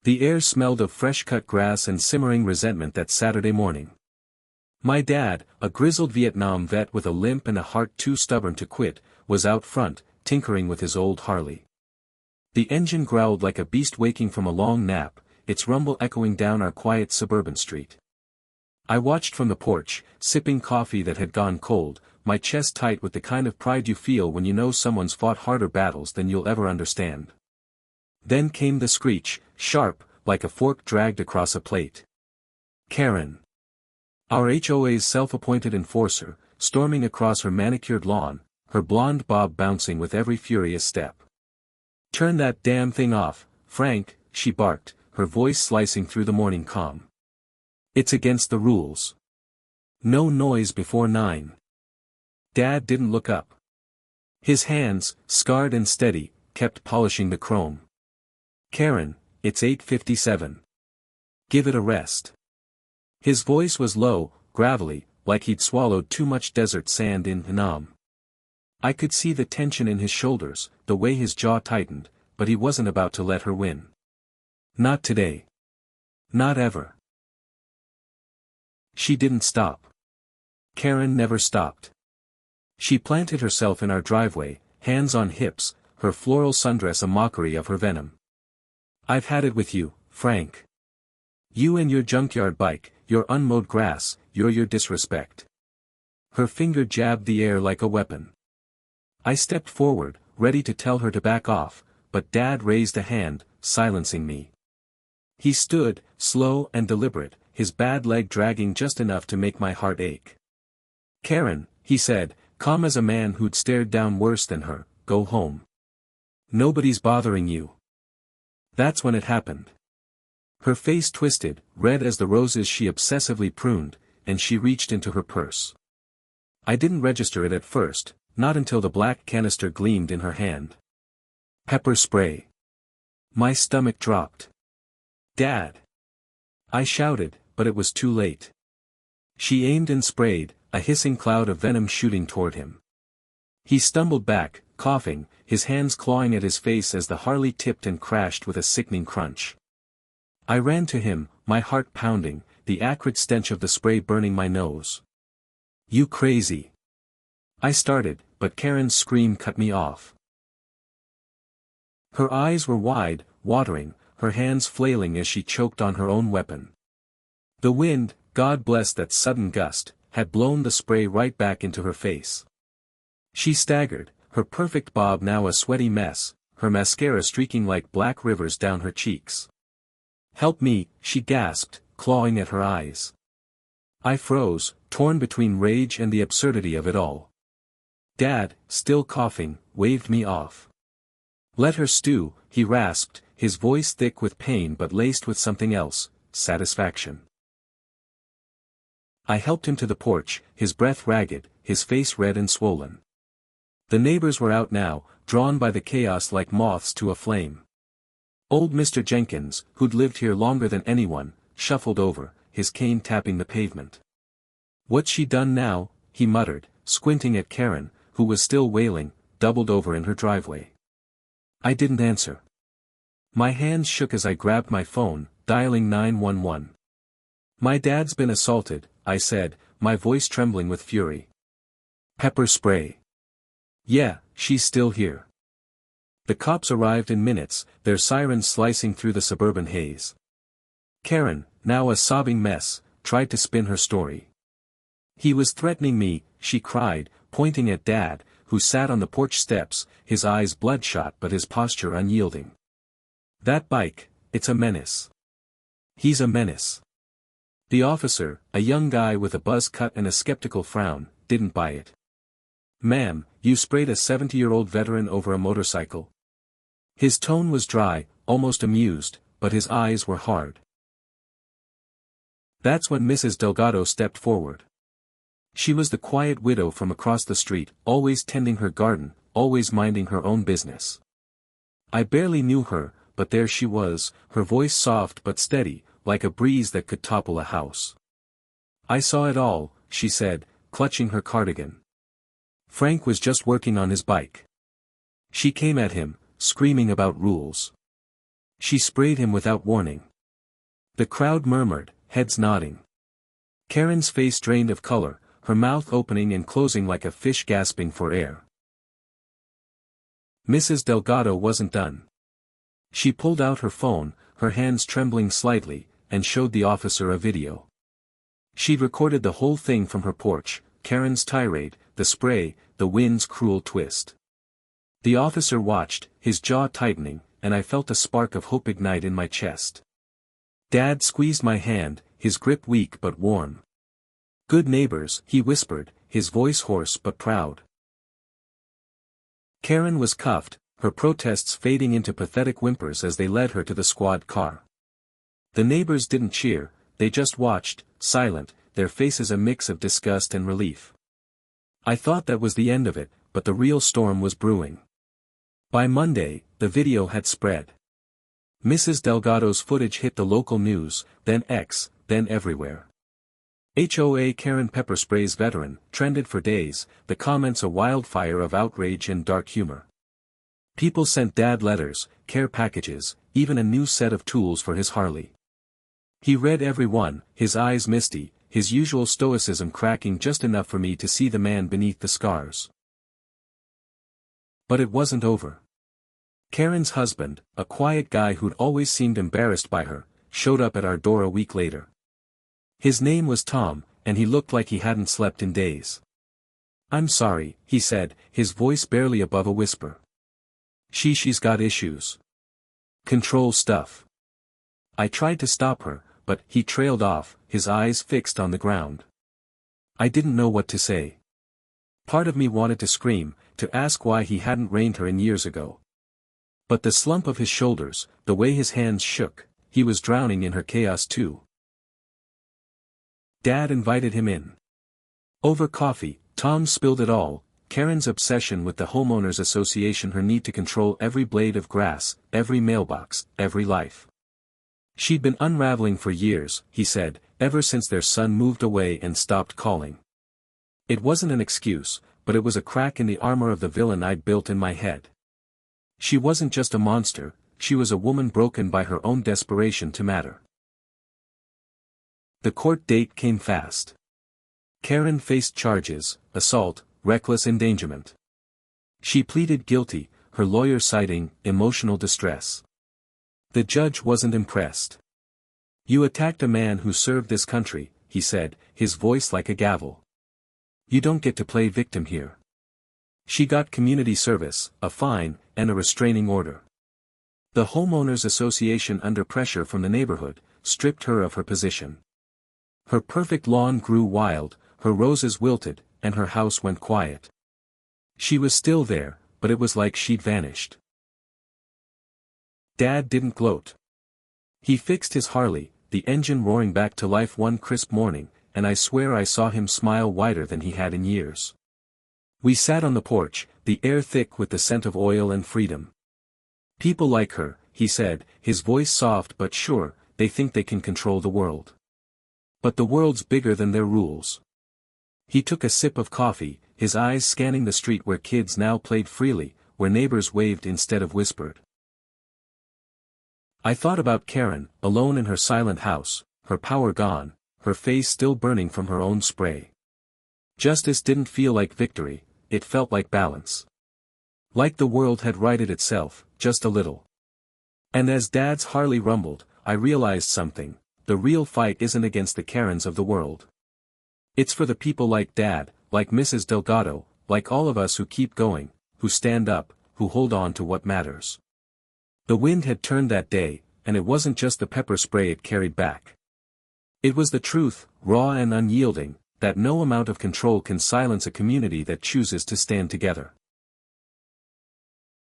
The air smelled of fresh-cut grass and simmering resentment that Saturday morning. My dad, a grizzled Vietnam vet with a limp and a heart too stubborn to quit, was out front, tinkering with his old Harley. The engine growled like a beast waking from a long nap, its rumble echoing down our quiet suburban street. I watched from the porch, sipping coffee that had gone cold, my chest tight with the kind of pride you feel when you know someone's fought harder battles than you'll ever understand. Then came the screech, sharp, like a fork dragged across a plate. Karen. Our HOA's self-appointed enforcer, storming across her manicured lawn, her blonde bob bouncing with every furious step. "Turn that damn thing off, Frank," she barked, her voice slicing through the morning calm. "It's against the rules. No noise before 9. Dad didn't look up. His hands, scarred and steady, kept polishing the chrome. "Karen, it's 8:57. Give it a rest." His voice was low, gravelly, like he'd swallowed too much desert sand in Vietnam. I could see the tension in his shoulders, the way his jaw tightened, but he wasn't about to let her win. Not today. Not ever. She didn't stop. Karen never stopped. She planted herself in our driveway, hands on hips, her floral sundress a mockery of her venom. "I've had it with you, Frank. You and your junkyard bike, your unmowed grass, your disrespect." Her finger jabbed the air like a weapon. I stepped forward, ready to tell her to back off, but Dad raised a hand, silencing me. He stood, slow and deliberate, his bad leg dragging just enough to make my heart ache. "Karen," he said, calm as a man who'd stared down worse than her, "go home. Nobody's bothering you." That's when it happened. Her face twisted, red as the roses she obsessively pruned, and she reached into her purse. I didn't register it at first, not until the black canister gleamed in her hand. Pepper spray. My stomach dropped. "Dad!" I shouted, but it was too late. She aimed and sprayed, a hissing cloud of venom shooting toward him. He stumbled back, coughing, his hands clawing at his face as the Harley tipped and crashed with a sickening crunch. I ran to him, my heart pounding, the acrid stench of the spray burning my nose. "You crazy!" I started, but Karen's scream cut me off. Her eyes were wide, watering, her hands flailing as she choked on her own weapon. The wind, God bless that sudden gust, had blown the spray right back into her face. She staggered, her perfect bob now a sweaty mess, her mascara streaking like black rivers down her cheeks. "Help me," she gasped, clawing at her eyes. I froze, torn between rage and the absurdity of it all. Dad, still coughing, waved me off. "Let her stew," he rasped, his voice thick with pain but laced with something else, satisfaction. I helped him to the porch, his breath ragged, his face red and swollen. The neighbors were out now, drawn by the chaos like moths to a flame. Old Mr. Jenkins, who'd lived here longer than anyone, shuffled over, his cane tapping the pavement. "What's she done now?" he muttered, squinting at Karen, who was still wailing, doubled over in her driveway. I didn't answer. My hands shook as I grabbed my phone, dialing 911. "My dad's been assaulted," I said, my voice trembling with fury. "Pepper spray." "Yeah, she's still here." The cops arrived in minutes, their sirens slicing through the suburban haze. Karen, now a sobbing mess, tried to spin her story. "He was threatening me," she cried, pointing at Dad, who sat on the porch steps, his eyes bloodshot but his posture unyielding. "That bike, it's a menace. He's a menace." The officer, a young guy with a buzz cut and a skeptical frown, didn't buy it. "Ma'am, you sprayed a 70-year-old veteran over a motorcycle?" His tone was dry, almost amused, but his eyes were hard. That's when Mrs. Delgado stepped forward. She was the quiet widow from across the street, always tending her garden, always minding her own business. I barely knew her, but there she was, her voice soft but steady, like a breeze that could topple a house. "I saw it all," she said, clutching her cardigan. "Frank was just working on his bike." She came at him, screaming about rules. She sprayed him without warning. The crowd murmured, heads nodding. Karen's face drained of color, her mouth opening and closing like a fish gasping for air. Mrs. Delgado wasn't done. She pulled out her phone, her hands trembling slightly, and showed the officer a video. She'd recorded the whole thing from her porch, Karen's tirade, the spray, the wind's cruel twist. The officer watched, his jaw tightening, and I felt a spark of hope ignite in my chest. Dad squeezed my hand, his grip weak but warm. "Good neighbors," he whispered, his voice hoarse but proud. Karen was cuffed, her protests fading into pathetic whimpers as they led her to the squad car. The neighbors didn't cheer, they just watched, silent, their faces a mix of disgust and relief. I thought that was the end of it, but the real storm was brewing. By Monday, the video had spread. Mrs. Delgado's footage hit the local news, then X, then everywhere. HOA Karen pepper sprays veteran, trended for days, the comments a wildfire of outrage and dark humor. People sent Dad letters, care packages, even a new set of tools for his Harley. He read every one, his eyes misty, his usual stoicism cracking just enough for me to see the man beneath the scars. But it wasn't over. Karen's husband, a quiet guy who'd always seemed embarrassed by her, showed up at our door a week later. His name was Tom, and he looked like he hadn't slept in days. "I'm sorry," he said, his voice barely above a whisper. She's got issues. Control stuff." I tried to stop her, but he trailed off, his eyes fixed on the ground. I didn't know what to say. Part of me wanted to scream, to ask why he hadn't reined her in years ago. But the slump of his shoulders, the way his hands shook, he was drowning in her chaos too. Dad invited him in. Over coffee, Tom spilled it all, Karen's obsession with the homeowners association, her need to control every blade of grass, every mailbox, every life. She'd been unraveling for years, he said, ever since their son moved away and stopped calling. It wasn't an excuse, but it was a crack in the armor of the villain I'd built in my head. She wasn't just a monster, she was a woman broken by her own desperation to matter. The court date came fast. Karen faced charges, assault, reckless endangerment. She pleaded guilty, her lawyer citing emotional distress. The judge wasn't impressed. "You attacked a man who served this country," he said, his voice like a gavel. "You don't get to play victim here." She got community service, a fine, and a restraining order. The homeowners association, under pressure from the neighborhood, stripped her of her position. Her perfect lawn grew wild, her roses wilted, and her house went quiet. She was still there, but it was like she'd vanished. Dad didn't gloat. He fixed his Harley, the engine roaring back to life one crisp morning, and I swear I saw him smile wider than he had in years. We sat on the porch, the air thick with the scent of oil and freedom. "People like her," he said, his voice soft but sure, "they think they can control the world. But the world's bigger than their rules." He took a sip of coffee, his eyes scanning the street where kids now played freely, where neighbors waved instead of whispered. I thought about Karen, alone in her silent house, her power gone, her face still burning from her own spray. Justice didn't feel like victory, it felt like balance. Like the world had righted itself, just a little. And as Dad's Harley rumbled, I realized something. The real fight isn't against the Karens of the world. It's for the people like Dad, like Mrs. Delgado, like all of us who keep going, who stand up, who hold on to what matters. The wind had turned that day, and it wasn't just the pepper spray it carried back. It was the truth, raw and unyielding, that no amount of control can silence a community that chooses to stand together.